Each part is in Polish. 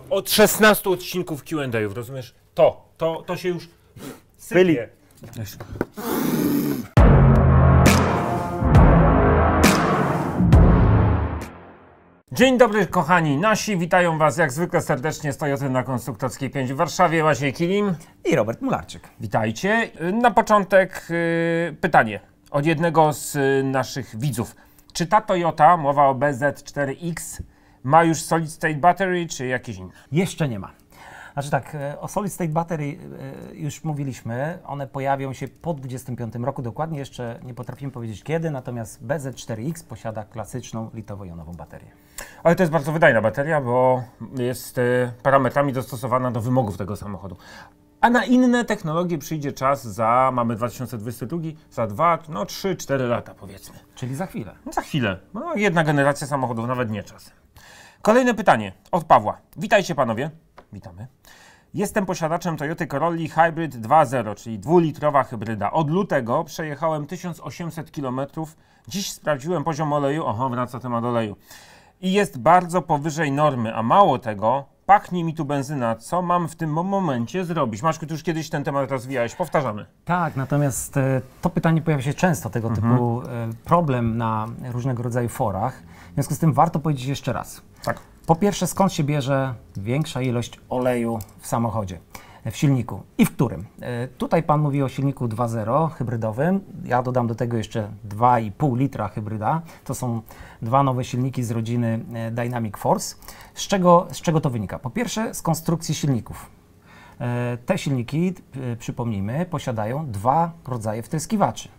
od 16 odcinków Q&A, rozumiesz? To się już sypie. Dzień dobry kochani nasi, witają was jak zwykle serdecznie z Toyoty na Konstruktorskiej 5 w Warszawie, Maciej Kilim i Robert Mularczyk. Witajcie. Na początek pytanie od jednego z naszych widzów. Czy ta Toyota, mowa o BZ4X, ma już Solid State Battery, czy jakieś inne? Jeszcze nie ma. Znaczy tak, o Solid State Battery już mówiliśmy, one pojawią się po 2025 roku, dokładnie jeszcze nie potrafimy powiedzieć kiedy, natomiast BZ4X posiada klasyczną litowo-jonową baterię. Ale to jest bardzo wydajna bateria, bo jest parametrami dostosowana do wymogów tego samochodu. A na inne technologie przyjdzie czas mamy 2022, za 2, 3, 4 lata powiedzmy. Czyli za chwilę. Za chwilę. No, jedna generacja samochodów, nawet nie czas. Kolejne pytanie od Pawła. Witajcie panowie. Witamy. Jestem posiadaczem Toyoty Corolli Hybrid 2.0, czyli dwulitrowa hybryda. Od lutego przejechałem 1800 km. Dziś sprawdziłem poziom oleju. Oho, wraca temat oleju. I jest bardzo powyżej normy, a mało tego, pachnie mi tu benzyna. Co mam w tym momencie zrobić? Maćku, ty już kiedyś ten temat rozwijałeś, powtarzamy. Tak, natomiast to pytanie pojawia się często, tego typu problem na różnego rodzaju forach. W związku z tym warto powiedzieć jeszcze raz. Tak. Po pierwsze, skąd się bierze większa ilość oleju w samochodzie, w silniku i w którym? Tutaj pan mówi o silniku 2.0 hybrydowym, ja dodam do tego jeszcze 2,5 litra hybryda. To są dwa nowe silniki z rodziny Dynamic Force. Z czego to wynika? Po pierwsze, z konstrukcji silników. Te silniki, przypomnijmy, posiadają dwa rodzaje wtryskiwaczy.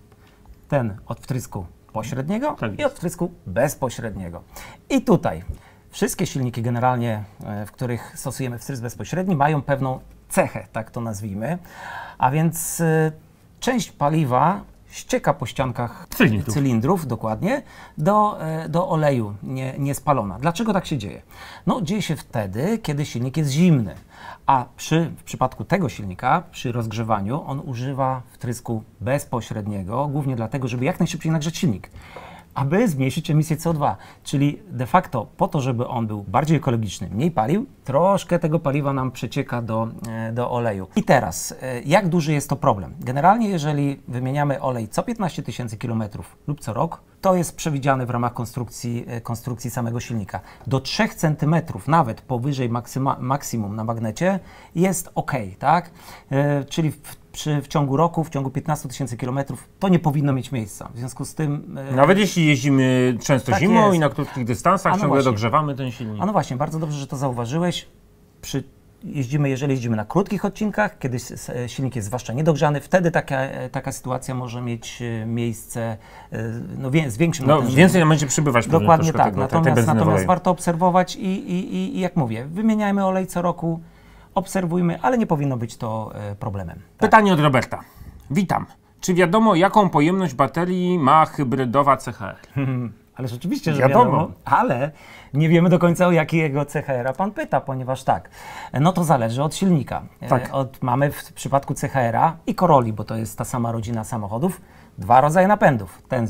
Ten od wtrysku pośredniego i od wtrysku bezpośredniego. I tutaj wszystkie silniki generalnie, w których stosujemy wtrysk bezpośredni, mają pewną cechę, tak to nazwijmy, a więc część paliwa ścieka po ściankach cylindrów dokładnie, do oleju niespalona. Dlaczego tak się dzieje? No, dzieje się wtedy, kiedy silnik jest zimny, a w przypadku tego silnika, przy rozgrzewaniu, on używa wtrysku bezpośredniego, głównie dlatego, żeby jak najszybciej nagrzać silnik, aby zmniejszyć emisję CO2, czyli de facto po to, żeby on był bardziej ekologiczny, mniej palił, troszkę tego paliwa nam przecieka do oleju. I teraz, jak duży jest to problem? Generalnie, jeżeli wymieniamy olej co 15 000 km lub co rok, to jest przewidziane w ramach konstrukcji samego silnika. Do 3 cm, nawet powyżej maksimum na magnecie, jest ok, tak? Czyli w ciągu roku, w ciągu 15 000 km, to nie powinno mieć miejsca. W związku z tym... Nawet jeśli jeździmy często tak zimą jest. I na krótkich dystansach, ciągle właśnie dogrzewamy ten silnik. A no właśnie, bardzo dobrze, że to zauważyłeś. Jeżeli jeździmy na krótkich odcinkach, kiedy silnik jest zwłaszcza niedogrzany, wtedy taka sytuacja może mieć miejsce z większym natężeniem. Więcej nam będzie przybywać. Dokładnie tak. Natomiast warto obserwować i jak mówię, wymieniajmy olej co roku, obserwujmy, ale nie powinno być to problemem. Tak. Pytanie od Roberta. Witam. Czy wiadomo, jaką pojemność baterii ma hybrydowa CHR? Ale rzeczywiście, że wiadomo, ale nie wiemy do końca, o jakiego CHR-a pan pyta, ponieważ no to zależy od silnika. Tak. Mamy w przypadku CHR-a i Corolli, bo to jest ta sama rodzina samochodów, dwa rodzaje napędów. Ten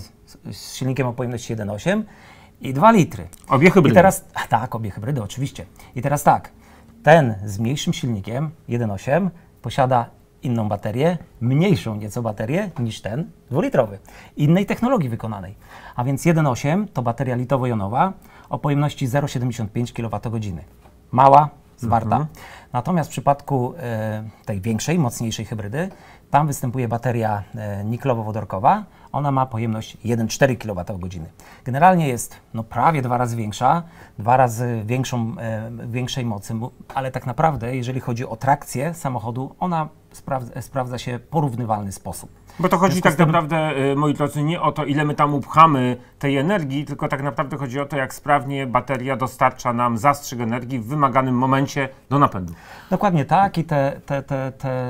z silnikiem o pojemności 1,8 i 2 litry. Obie hybrydy. I teraz, tak, obie hybrydy, oczywiście. I teraz tak, ten z mniejszym silnikiem 1,8 posiada inną baterię, mniejszą nieco baterię niż ten dwulitrowy, innej technologii wykonanej. A więc 1,8 to bateria litowo-jonowa o pojemności 0,75 kWh. Mała, zwarta. Natomiast w przypadku tej większej, mocniejszej hybrydy, tam występuje bateria niklowo-wodorkowa. Ona ma pojemność 1,4 kWh. Generalnie jest prawie 2 razy większa, 2 razy większej mocy, ale tak naprawdę, jeżeli chodzi o trakcję samochodu, ona sprawdza się w porównywalny sposób. Bo to chodzi tak naprawdę, moi drodzy, nie o to, ile my tam upchamy tej energii, tylko tak naprawdę chodzi o to, jak sprawnie bateria dostarcza nam zastrzyk energii w wymaganym momencie do napędu. Dokładnie tak i te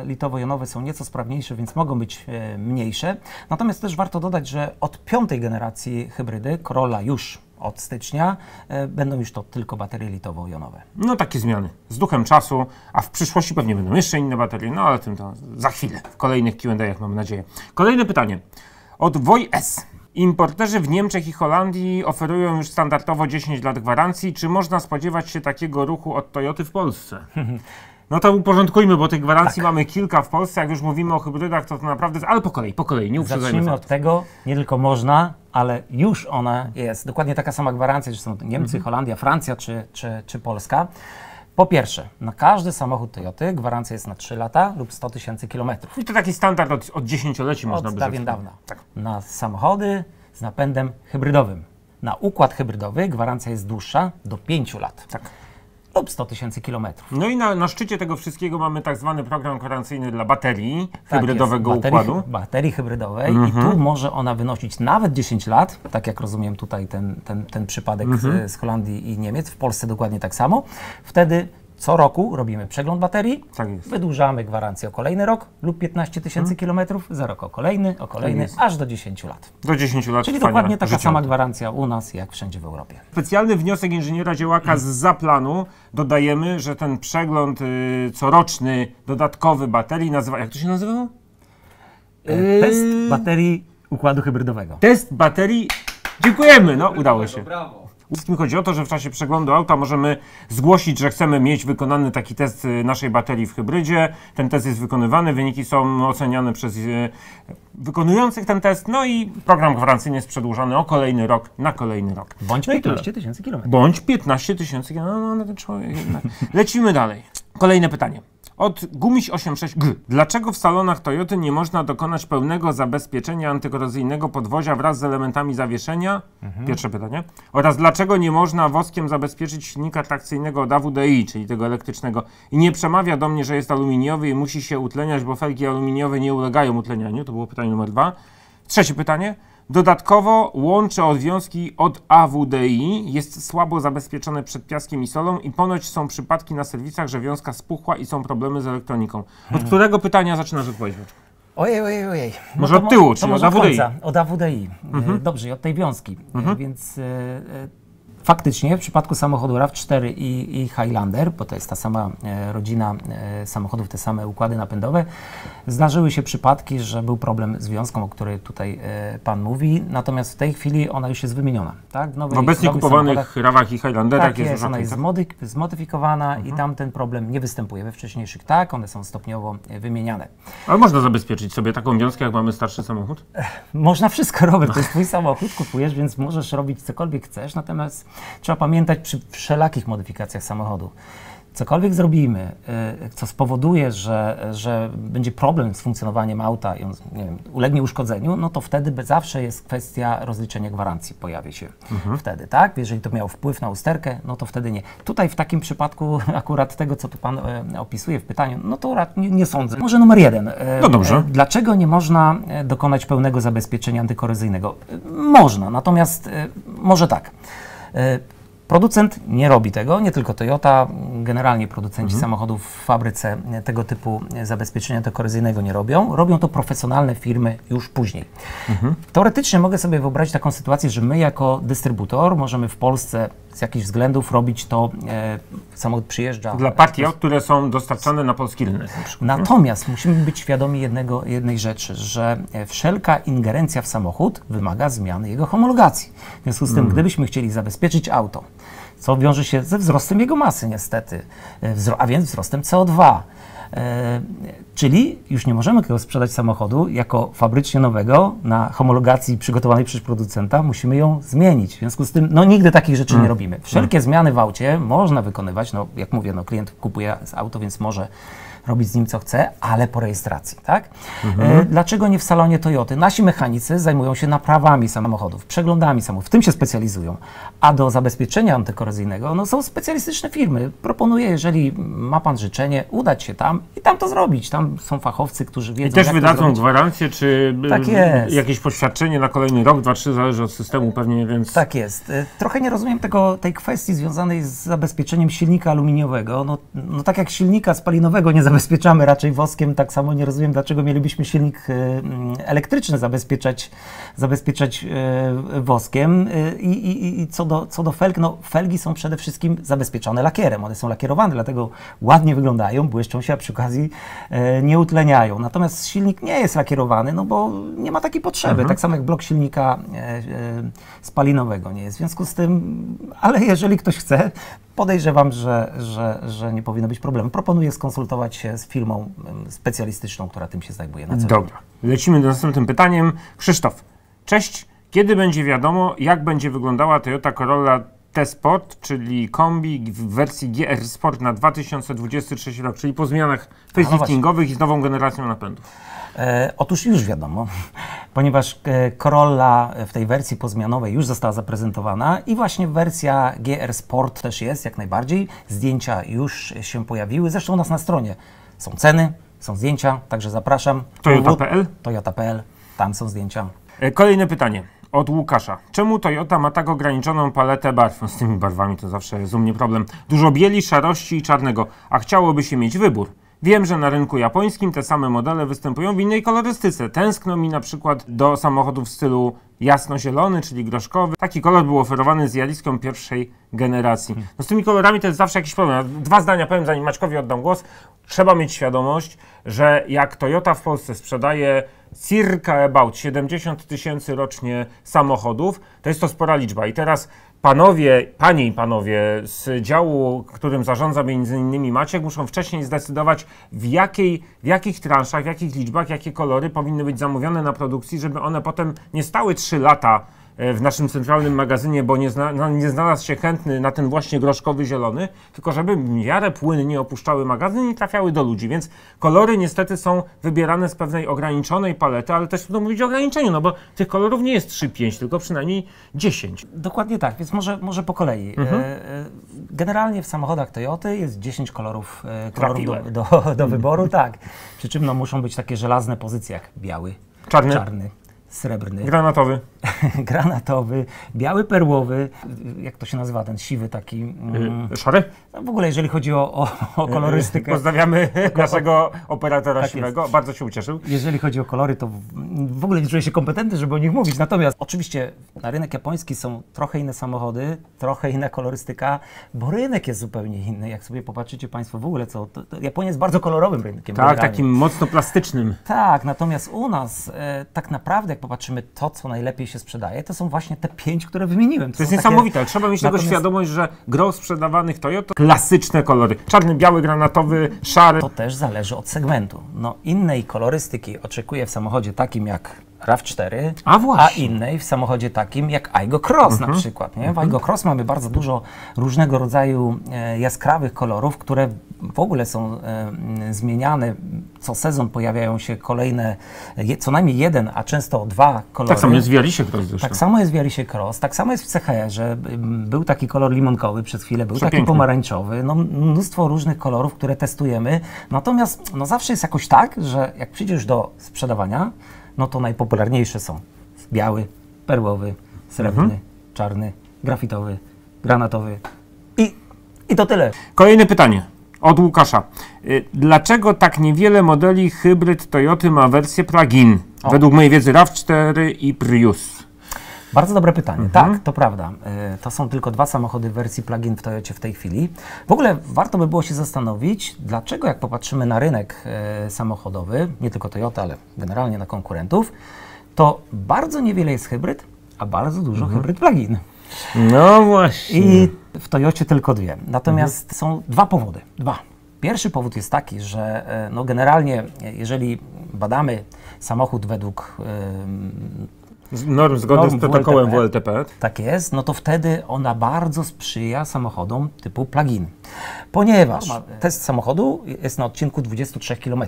litowo-jonowe są nieco sprawniejsze, więc mogą być mniejsze. Natomiast też warto dodać, że od 5. generacji hybrydy, Corolla już od stycznia, będą już to tylko baterie litowo-jonowe. No takie zmiany z duchem czasu, a w przyszłości pewnie będą jeszcze inne baterie, no ale tym to za chwilę, w kolejnych Q&A'ach mamy nadzieję. Kolejne pytanie od Woj S. Importerzy w Niemczech i Holandii oferują już standardowo 10 lat gwarancji. Czy można spodziewać się takiego ruchu od Toyoty w Polsce? No to uporządkujmy, bo tych gwarancji mamy kilka w Polsce. Jak już mówimy o hybrydach, to naprawdę... Ale po kolei, nie uprzedzajmy. Zacznijmy od tego, nie tylko można, ale już ona jest. Dokładnie taka sama gwarancja, czy są Niemcy, Holandia, Francja czy Polska. Po pierwsze, na każdy samochód Toyoty gwarancja jest na 3 lata lub 100 000 kilometrów. I to taki standard od 10-leci można by Od dawien dawna. Tak. Na samochody z napędem hybrydowym. Na układ hybrydowy gwarancja jest dłuższa, do 5 lat. Tak. Lub 100 000 kilometrów. No i na szczycie tego wszystkiego mamy tak zwany program gwarancyjny dla baterii hybrydowego układu. Baterii hybrydowej i tu może ona wynosić nawet 10 lat, tak jak rozumiem tutaj ten przypadek z Holandii i Niemiec, w Polsce dokładnie tak samo. Wtedy co roku robimy przegląd baterii, Tak jest. wydłużamy gwarancję o kolejny rok lub 15 000 kilometrów, za rok o kolejny, aż do 10 lat. Do 10 lat Czyli trwania dokładnie taka życia. sama gwarancja u nas, jak wszędzie w Europie. Specjalny wniosek inżyniera działaka z zaplanu. Dodajemy, że ten przegląd coroczny, dodatkowy baterii nazywa... Jak to się nazywało? Test baterii układu hybrydowego. Test baterii. Dziękujemy, no udało się. Brawo. Wszystkim chodzi o to, że w czasie przeglądu auta możemy zgłosić, że chcemy mieć wykonany taki test naszej baterii w hybrydzie. Ten test jest wykonywany, wyniki są oceniane przez wykonujących ten test, no i program gwarancyjny jest przedłużany o kolejny rok na kolejny rok. Bądź No i 15 000 kilometrów. Bądź 15 000, no ten człowiek jednak. Lecimy dalej. Kolejne pytanie. Od Gumiś86G. Dlaczego w salonach Toyoty nie można dokonać pełnego zabezpieczenia antykorozyjnego podwozia wraz z elementami zawieszenia? Pierwsze pytanie. Oraz dlaczego nie można woskiem zabezpieczyć silnika trakcyjnego od AWDI, czyli tego elektrycznego? I nie przemawia do mnie, że jest aluminiowy i musi się utleniać, bo felgi aluminiowe nie ulegają utlenianiu. To było pytanie numer 2. Trzecie pytanie. Dodatkowo łącze odwiązki od AWDI jest słabo zabezpieczone przed piaskiem i solą i ponoć są przypadki na serwisach, że wiązka spuchła i są problemy z elektroniką. Od którego pytania zaczynasz odpowiedź? Ojej. No Może to od tyłu, to czyli od może AWDI. końca, od AWDI. Dobrze, i od tej wiązki. Więc faktycznie w przypadku samochodu RAV4 i Highlander, bo to jest ta sama rodzina samochodów, te same układy napędowe, zdarzyły się przypadki, że był problem z wiązką, o której tutaj Pan mówi, natomiast w tej chwili ona już jest wymieniona. Tak? W obecnie kupowanych RAV-ach i Highlanderach tak jest, ona jest zmodyfikowana i tam ten problem nie występuje. We wcześniejszych tak, one są stopniowo wymieniane. Ale można zabezpieczyć sobie taką wiązkę, jak mamy starszy samochód? Można wszystko, Robert, to jest twój samochód, kupujesz, więc możesz robić cokolwiek chcesz, natomiast trzeba pamiętać przy wszelakich modyfikacjach samochodu. Cokolwiek zrobimy, co spowoduje, że będzie problem z funkcjonowaniem auta i on, nie wiem, ulegnie uszkodzeniu, no to wtedy zawsze jest kwestia rozliczenia gwarancji, pojawi się wtedy, tak? Jeżeli to miało wpływ na usterkę, no to wtedy nie. Tutaj w takim przypadku akurat tego, co tu Pan opisuje w pytaniu, no to nie sądzę. Może numer 1. No dobrze. Dlaczego nie można dokonać pełnego zabezpieczenia antykorozyjnego? Można, natomiast może tak. Producent nie robi tego, nie tylko Toyota, generalnie producenci samochodów w fabryce tego typu zabezpieczenia antykorozyjnego nie robią. Robią to profesjonalne firmy już później. Teoretycznie mogę sobie wyobrazić taką sytuację, że my jako dystrybutor możemy w Polsce z jakichś względów robić to, samochód przyjeżdża. Dla partii aut, które są dostarczane na polski rynek. Natomiast musimy być świadomi jednej rzeczy, że wszelka ingerencja w samochód wymaga zmiany jego homologacji. W związku z tym, gdybyśmy chcieli zabezpieczyć auto, co wiąże się ze wzrostem jego masy niestety, a więc wzrostem CO2, czyli już nie możemy tego sprzedać samochodu jako fabrycznie nowego na homologacji przygotowanej przez producenta, musimy ją zmienić. W związku z tym, no nigdy takich rzeczy nie robimy. Wszelkie zmiany w aucie można wykonywać, no jak mówię, no klient kupuje auto, więc może robić z nim co chce, ale po rejestracji, tak? Dlaczego nie w salonie Toyoty? Nasi mechanicy zajmują się naprawami samochodów, przeglądami samochodów, w tym się specjalizują, a do zabezpieczenia antykorozyjnego no, są specjalistyczne firmy. Proponuję, jeżeli ma Pan życzenie, udać się tam i tam to zrobić. Tam są fachowcy, którzy wiedzą, I też jak to wydadzą zrobić. gwarancję, czy Tak jest. jakieś poświadczenie na kolejny rok, 2, 3, zależy od systemu pewnie, więc... Tak jest. Trochę nie rozumiem tej kwestii związanej z zabezpieczeniem silnika aluminiowego. No tak jak silnika spalinowego nie zabezpieczono zabezpieczamy raczej woskiem, tak samo nie rozumiem, dlaczego mielibyśmy silnik elektryczny zabezpieczać woskiem. I co do felg, no felgi są przede wszystkim zabezpieczone lakierem, one są lakierowane, dlatego ładnie wyglądają, błyszczą się, a przy okazji nie utleniają. Natomiast silnik nie jest lakierowany, no bo nie ma takiej potrzeby, tak samo jak blok silnika spalinowego nie jest. W związku z tym, ale jeżeli ktoś chce, podejrzewam, że nie powinno być problemu. Proponuję skonsultować się z firmą specjalistyczną, która tym się zajmuje na co dzień. Dobra, lecimy do następnym pytaniem. Krzysztof, cześć. Kiedy będzie wiadomo, jak będzie wyglądała Toyota Corolla T-Sport, czyli kombi w wersji GR Sport na 2023 rok, czyli po zmianach faceliftingowych i z nową generacją napędów? Otóż już wiadomo, ponieważ Corolla w tej wersji pozmianowej już została zaprezentowana i właśnie wersja GR Sport też jest, jak najbardziej. Zdjęcia już się pojawiły, zresztą u nas na stronie są ceny, są zdjęcia, także zapraszam. Toyota.pl? Toyota.pl, tam są zdjęcia. Kolejne pytanie od Łukasza. Czemu Toyota ma tak ograniczoną paletę barw? No z tymi barwami to zawsze jest u mnie problem. Dużo bieli, szarości i czarnego, a chciałoby się mieć wybór. Wiem, że na rynku japońskim te same modele występują w innej kolorystyce. Tęskno mi na przykład do samochodów w stylu jasno-zielony, czyli groszkowy. Taki kolor był oferowany z Yariską pierwszej generacji. No z tymi kolorami to jest zawsze jakiś problem. Dwa zdania powiem, zanim Maćkowi oddam głos. Trzeba mieć świadomość, że jak Toyota w Polsce sprzedaje circa about 70 000 rocznie samochodów, to jest to spora liczba. I teraz panie i panowie z działu, którym zarządza m.in. Maciek, muszą wcześniej zdecydować, w jakich transzach, w jakich liczbach, jakie kolory powinny być zamówione na produkcji, żeby one potem nie stały 3 lata w naszym centralnym magazynie, bo nie znalazł się chętny na ten właśnie groszkowy zielony, tylko żeby w miarę płynnie opuszczały magazyn i trafiały do ludzi. Więc kolory niestety są wybierane z pewnej ograniczonej palety, ale też trudno mówić o ograniczeniu, no bo tych kolorów nie jest 3-5, tylko przynajmniej 10. Dokładnie tak, więc może po kolei. Generalnie w samochodach Toyoty jest 10 kolorów do wyboru, tak. Przy czym no, muszą być takie żelazne pozycje jak biały, czarny, srebrny, granatowy, biały perłowy, jak to się nazywa, ten siwy taki... szary? No w ogóle jeżeli chodzi o kolorystykę... Pozdrawiamy naszego operatora tak siwego, jest. Bardzo się ucieszył. Jeżeli chodzi o kolory, to w ogóle nie czuję się kompetentny, żeby o nich mówić. Natomiast oczywiście na rynek japoński są trochę inne samochody, trochę inna kolorystyka, bo rynek jest zupełnie inny. Jak sobie popatrzycie Państwo w ogóle, to Japonia jest bardzo kolorowym rynkiem. Tak, generalnie. Takim mocno plastycznym. Tak, natomiast u nas tak naprawdę, jak popatrzymy to, co najlepiej się sprzedaje, to są właśnie te 5, które wymieniłem. To jest niesamowite, trzeba mieć tego świadomość, że gros sprzedawanych Toyota klasyczne kolory. Czarny, biały, granatowy, szary. To też zależy od segmentu. No innej kolorystyki oczekuję w samochodzie takim jak RAV4, a innej w samochodzie takim jak Aygo Cross na przykład. Nie? W Aygo Cross mamy bardzo dużo różnego rodzaju jaskrawych kolorów, które w ogóle są zmieniane. Co sezon pojawiają się kolejne, co najmniej jeden, a często 2 kolory. Tak samo jest w Yarisie Cross zresztą. Tak samo jest w Yarisie Cross, tak samo jest w CHR-ze. Był taki kolor limonkowy przez chwilę, był taki pomarańczowy. No, mnóstwo różnych kolorów, które testujemy. Natomiast no, zawsze jest jakoś tak, że jak przyjdziesz do sprzedawania, no to najpopularniejsze są biały, perłowy, srebrny, czarny, grafitowy, granatowy i to tyle. Kolejne pytanie od Łukasza. Dlaczego tak niewiele modeli hybryd Toyoty ma wersję plug-in? Według mojej wiedzy RAV4 i Prius. Bardzo dobre pytanie. Tak, to prawda. To są tylko 2 samochody w wersji plug-in w Toyocie w tej chwili. W ogóle warto by było się zastanowić, dlaczego jak popatrzymy na rynek samochodowy, nie tylko Toyota, ale generalnie na konkurentów, to bardzo niewiele jest hybryd, a bardzo dużo hybryd plug-in. No właśnie. I w Toyocie tylko 2. Natomiast są 2 powody. 2. Pierwszy powód jest taki, że no generalnie jeżeli badamy samochód według norm zgodnych z protokołem WLTP. Tak jest, no to wtedy ona bardzo sprzyja samochodom typu plug-in. Ponieważ test samochodu jest na odcinku 23 km.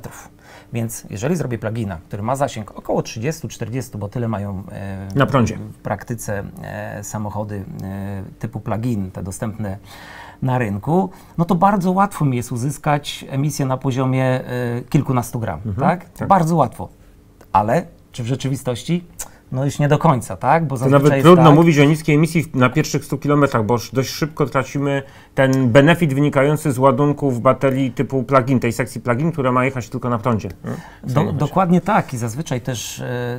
Więc jeżeli zrobię plug-ina, który ma zasięg około 30-40, bo tyle mają na prądzie w praktyce samochody typu plug-in, te dostępne na rynku, no to bardzo łatwo mi jest uzyskać emisję na poziomie kilkunastu gram. Tak? Bardzo łatwo. Ale czy w rzeczywistości? No już nie do końca, tak? Bo To zazwyczaj nawet jest trudno tak, mówić o niskiej emisji na pierwszych 100 km, bo już dość szybko tracimy ten benefit wynikający z ładunków baterii typu plug-in, tej sekcji plug-in, która ma jechać tylko na prądzie. Dokładnie tak i zazwyczaj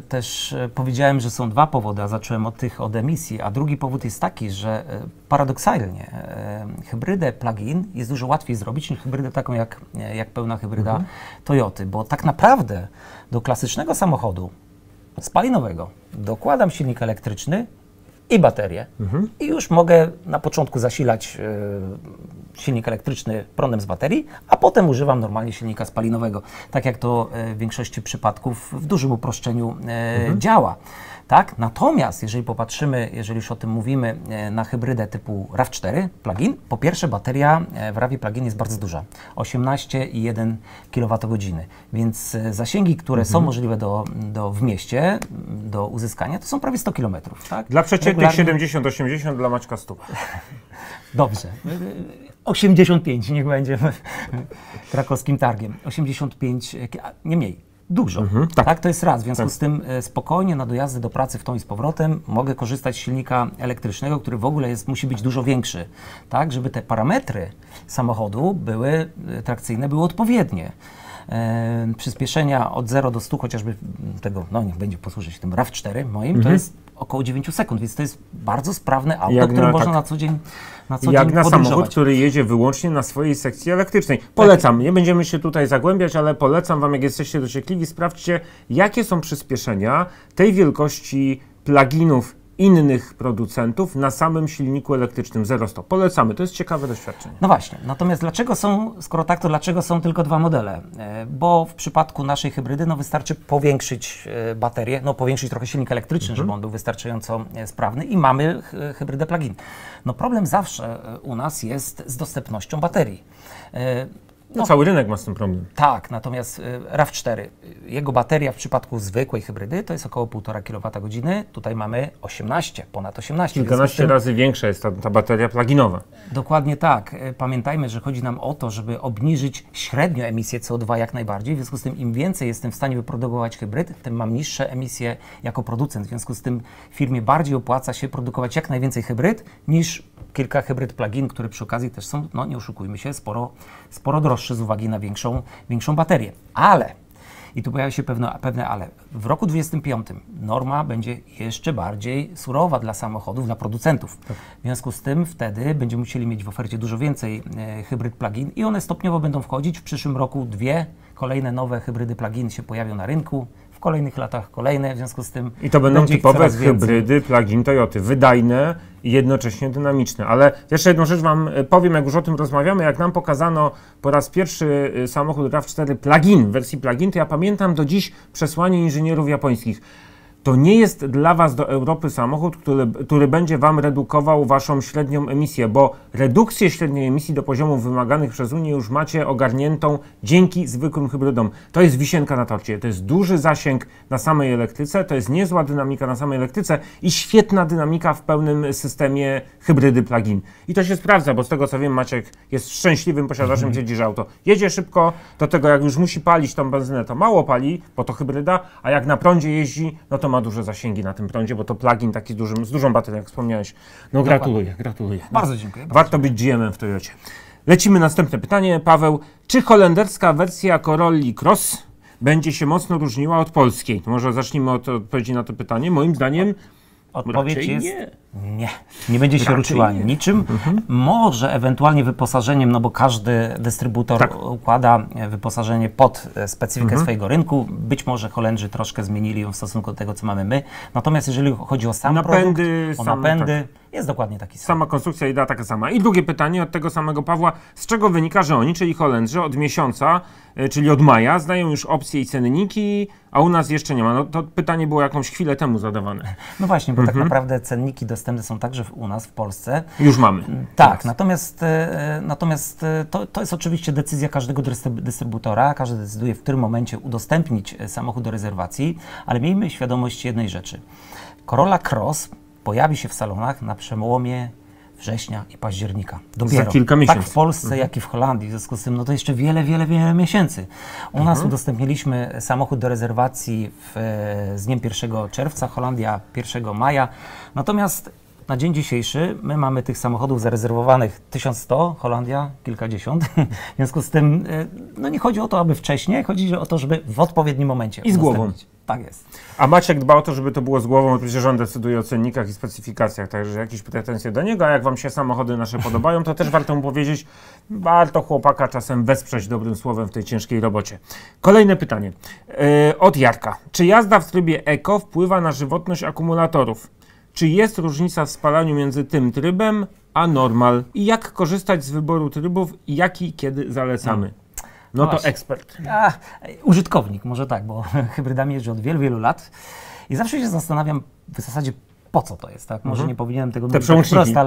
też powiedziałem, że są dwa powody, a zacząłem od emisji, a drugi powód jest taki, że paradoksalnie hybrydę plug-in jest dużo łatwiej zrobić niż hybrydę taką jak pełna hybryda Toyoty, bo tak naprawdę do klasycznego samochodu spalinowego dokładam silnik elektryczny i baterię i już mogę na początku zasilać silnik elektryczny prądem z baterii, a potem używam normalnie silnika spalinowego, tak jak to w większości przypadków w dużym uproszczeniu działa. Tak? Natomiast jeżeli popatrzymy, jeżeli już o tym mówimy, na hybrydę typu RAV4 plug-in, po pierwsze bateria w RAV plug-in jest bardzo duża, 18,1 kWh, więc zasięgi, które są możliwe w mieście do uzyskania, to są prawie 100 km. Tak? Dla przeciętnych 70-80, dla Maćka 100. Dobrze. 85, niech będzie krakowskim targiem. 85, nie mniej. Dużo. Tak, to jest raz. W związku z tym spokojnie na dojazdy do pracy w tą i z powrotem mogę korzystać z silnika elektrycznego, który w ogóle musi być dużo większy, tak, żeby te parametry samochodu były trakcyjne, były odpowiednie. Przyspieszenia od 0 do 100, chociażby tego, no niech będzie posłużyć tym RAV4 moim, to jest około 9 sekund, więc to jest bardzo sprawne auto, którym można na co dzień jak na podróżować. samochód, który jedzie wyłącznie na swojej sekcji elektrycznej. Polecam, nie będziemy się tutaj zagłębiać, ale polecam Wam, jak jesteście dociekliwi, sprawdźcie, jakie są przyspieszenia tej wielkości pluginów innych producentów na samym silniku elektrycznym 0-100. Polecamy, to jest ciekawe doświadczenie. No właśnie, natomiast dlaczego są, skoro tak, to dlaczego są tylko dwa modele? Bo w przypadku naszej hybrydy wystarczy powiększyć baterię, powiększyć trochę silnik elektryczny, żeby on był wystarczająco sprawny i mamy hybrydę plug-in. No problem zawsze u nas jest z dostępnością baterii. Cały rynek ma z tym problem. Tak, natomiast RAV4, jego bateria w przypadku zwykłej hybrydy to jest około 1,5 kWh, tutaj mamy ponad 18. Kilkanaście razy większa jest ta bateria pluginowa. Dokładnie tak. Pamiętajmy, że chodzi nam o to, żeby obniżyć średnio emisję CO2 jak najbardziej, w związku z tym im więcej jestem w stanie wyprodukować hybryd, tym mam niższe emisje jako producent, w związku z tym firmie bardziej opłaca się produkować jak najwięcej hybryd niż kilka hybryd plug-in, które przy okazji też są, nie oszukujmy się, sporo droższe z uwagi na większą baterię. Ale, i tu pojawia się pewne ale, w roku 2025 norma będzie jeszcze bardziej surowa dla samochodów, dla producentów. Tak. W związku z tym wtedy będziemy musieli mieć w ofercie dużo więcej hybryd plug-in i one stopniowo będą wchodzić. W przyszłym roku 2 kolejne nowe hybrydy plug-in się pojawią na rynku. W kolejnych latach kolejne, w związku z tym... I to będą typowe hybrydy plug-in Toyoty, wydajne i jednocześnie dynamiczne. Ale jeszcze jedną rzecz Wam powiem, jak już o tym rozmawiamy, jak nam pokazano po raz pierwszy samochód RAV4 plug-in, w wersji plug-in, to ja pamiętam do dziś przesłanie inżynierów japońskich. To nie jest dla Was do Europy samochód, który będzie Wam redukował Waszą średnią emisję, bo redukcję średniej emisji do poziomów wymaganych przez Unię już macie ogarniętą dzięki zwykłym hybrydom. To jest wisienka na torcie. To jest duży zasięg na samej elektryce, to jest niezła dynamika na samej elektryce i świetna dynamika w pełnym systemie hybrydy plug-in. I to się sprawdza, bo z tego co wiem, Maciek jest szczęśliwym posiadaczem, że auto jedzie szybko, do tego jak już musi palić tą benzynę, to mało pali, bo to hybryda, a jak na prądzie jeździ, to ma duże zasięgi na tym prądzie, bo to plug-in taki z dużą baterią, jak wspomniałeś. Gratuluję. Bardzo dziękuję. Warto być GM-em w Toyocie. Lecimy następne pytanie. Paweł, czy holenderska wersja Corolli Cross będzie się mocno różniła od polskiej? Może zacznijmy od odpowiedzi na to pytanie. Moim zdaniem odpowiedź jest nie. Nie będzie się różniła niczym. Może ewentualnie wyposażeniem, bo każdy dystrybutor układa wyposażenie pod specyfikę swojego rynku. Być może Holendrzy troszkę zmienili ją w stosunku do tego, co mamy my. Natomiast jeżeli chodzi o sam napędy, napędy, jest dokładnie taki sam. Sama konstrukcja, idea taka sama. I drugie pytanie od tego samego Pawła. Z czego wynika, że oni, czyli Holendrzy, od miesiąca, czyli od maja, znają już opcje i cenniki, a u nas jeszcze nie ma? To pytanie było jakąś chwilę temu zadawane. No właśnie, bo tak naprawdę cenniki dostępne są także u nas w Polsce. Już mamy. Tak, natomiast to jest oczywiście decyzja każdego dystrybutora. Każdy decyduje, w którym momencie udostępnić samochód do rezerwacji, ale miejmy świadomość jednej rzeczy. Corolla Cross pojawi się w salonach na przełomie września i października. Dopiero. Za kilka miesięcy. Tak w Polsce, jak i w Holandii. W związku z tym, no to jeszcze wiele, wiele, wiele miesięcy. U nas udostępniliśmy samochód do rezerwacji z dniem 1 czerwca, Holandia 1 maja. Natomiast na dzień dzisiejszy my mamy tych samochodów zarezerwowanych 1100, Holandia kilkadziesiąt. W związku z tym no nie chodzi o to, aby wcześniej, chodzi o to, żeby w odpowiednim momencie I z głową. udostępnić. Tak jest. A Maciek dba o to, żeby to było z głową, przecież on decyduje o cennikach i specyfikacjach, także jakieś pretensje do niego, a jak wam się samochody nasze podobają, to też warto mu powiedzieć, warto chłopaka czasem wesprzeć dobrym słowem w tej ciężkiej robocie. Kolejne pytanie od Jarka. Czy jazda w trybie Eco wpływa na żywotność akumulatorów? Czy jest różnica w spalaniu między tym trybem a normal? I jak korzystać z wyboru trybów i jaki kiedy zalecamy? No to Właśnie. ekspert. Użytkownik, może tak, bo hybrydami jeżdżę od wielu, wielu lat i zawsze się zastanawiam w zasadzie, po co to jest, tak? Może nie powinienem tego mówić tak wprost,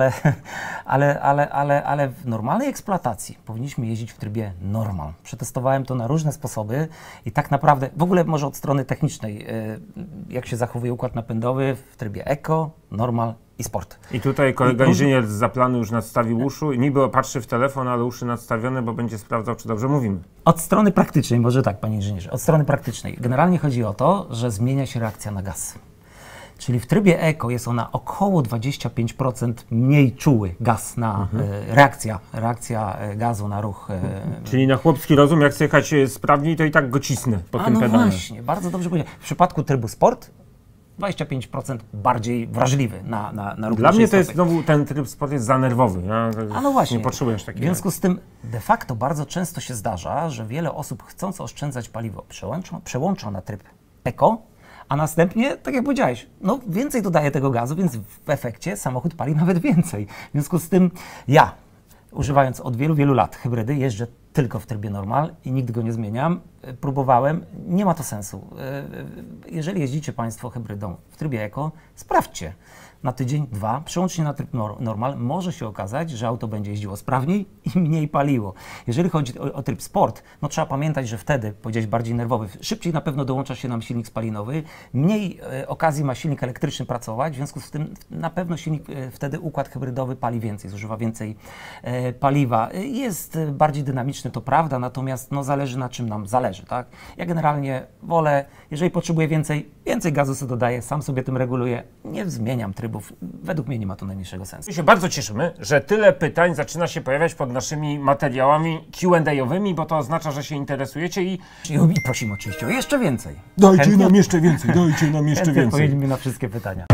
ale w normalnej eksploatacji powinniśmy jeździć w trybie normal. Przetestowałem to na różne sposoby i tak naprawdę, w ogóle może od strony technicznej, jak się zachowuje układ napędowy w trybie Eco, normal i sport. I tutaj kolega inżynier z zaplanu już nadstawił uszu i niby patrzy w telefon, ale uszy nadstawione, bo będzie sprawdzał, czy dobrze mówimy. Od strony praktycznej, może tak, panie inżynierze, od strony praktycznej. Generalnie chodzi o to, że zmienia się reakcja na gaz. Czyli w trybie Eco jest ona około 25% mniej czuły gaz na reakcja gazu na ruch. Czyli na chłopski rozum, jak chcę jechać sprawniej, to i tak go cisnę po tym no pedale. właśnie, bardzo dobrze powiedział. W przypadku trybu sport 25% bardziej wrażliwy na ruch. Dla mnie to jest znowu, ten tryb sport jest za nerwowy. Ja no właśnie. nie potrzebujesz takiego. W związku z tym de facto bardzo często się zdarza, że wiele osób chcąc oszczędzać paliwo przełącza na tryb Eco, a następnie, tak jak powiedziałeś, no więcej dodaje tego gazu, więc w efekcie samochód pali nawet więcej. W związku z tym ja, używając od wielu, wielu lat hybrydy, jeżdżę tylko w trybie normal i nigdy go nie zmieniam. Próbowałem, nie ma to sensu. Jeżeli jeździcie Państwo hybrydą w trybie Eco, sprawdźcie. Na tydzień, dwa, przełącznie na tryb normal, może się okazać, że auto będzie jeździło sprawniej i mniej paliło. Jeżeli chodzi o tryb sport, no trzeba pamiętać, że wtedy, powiedziałeś, bardziej nerwowy, szybciej na pewno dołącza się nam silnik spalinowy, mniej okazji ma silnik elektryczny pracować, w związku z tym na pewno silnik, wtedy układ hybrydowy pali więcej, zużywa więcej paliwa. Jest bardziej dynamiczny, to prawda, natomiast no, zależy na czym nam zależy, tak? Ja generalnie wolę, jeżeli potrzebuję więcej gazu sobie dodaję, sam sobie tym reguluję, nie zmieniam trybów. Według mnie nie ma to najmniejszego sensu. My się bardzo cieszymy, że tyle pytań zaczyna się pojawiać pod naszymi materiałami Q&A-owymi, bo to oznacza, że się interesujecie i I prosimy oczywiście o jeszcze więcej. dajcie nam jeszcze więcej, dajcie nam jeszcze więcej. Odpowiedzimy na wszystkie pytania.